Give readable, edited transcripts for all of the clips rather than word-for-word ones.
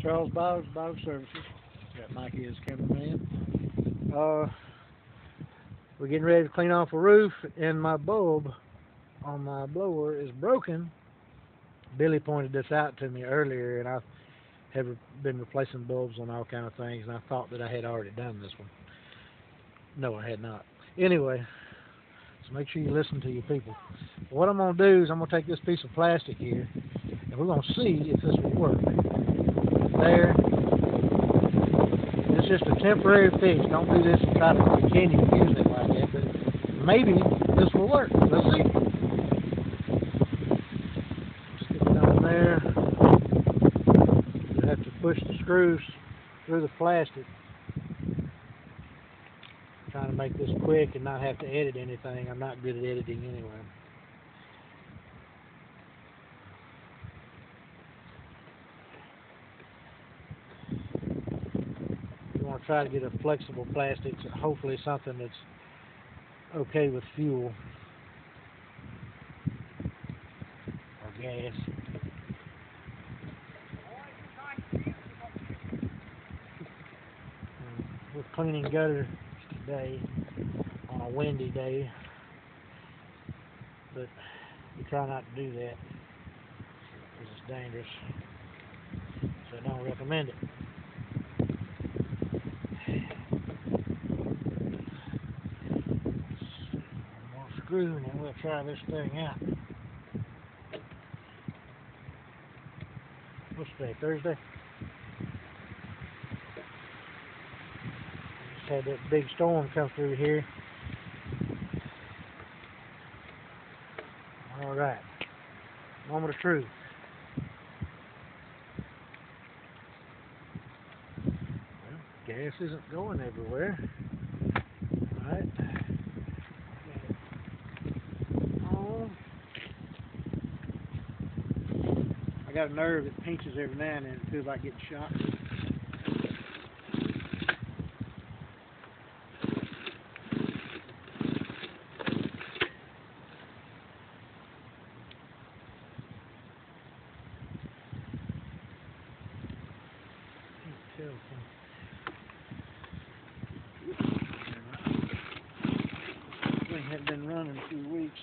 Charles Bog Services. Got Mikey as cameraman. We're getting ready to clean off a roof, and my bulb on my blower is broken. Billy pointed this out to me earlier, and I have been replacing bulbs on all kind of things, and I thought that I had already done this one. No, I had not. Anyway, so make sure you listen to your people. What I'm going to do is I'm going to take this piece of plastic here, and we're going to see if this will work. There. It's just a temporary fix. Don't do this and try to continue using it like that, but maybe this will work. Let's see. Stick it on there. You have to push the screws through the plastic. I'm trying to make this quick and not have to edit anything. I'm not good at editing anyway. Try to get a flexible plastic, so hopefully something that's okay with fuel or gas. We're cleaning gutters today on a windy day, but we try not to do that because it's dangerous, so I don't recommend it. Screw, and then we'll try this thing out. What's today? Thursday? Just had that big storm come through here. Alright. Moment of truth. Well, gas isn't going everywhere. Alright. I got a nerve that pinches every now and then. It feels like getting shot. This thing hadn't been running a few weeks.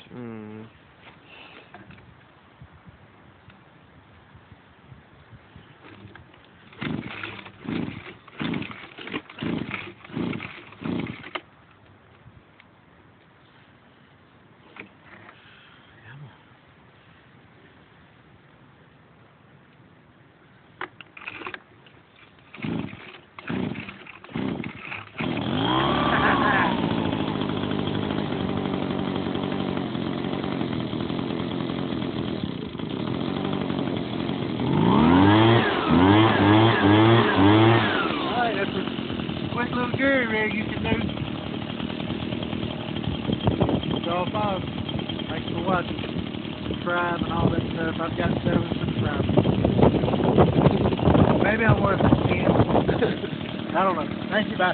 Quick little jury rig you can do. It's all five. Thanks for watching. Subscribe and all that stuff. I've got 7 subscribers. Maybe I'm worth 10. I don't know. Thank you. Bye.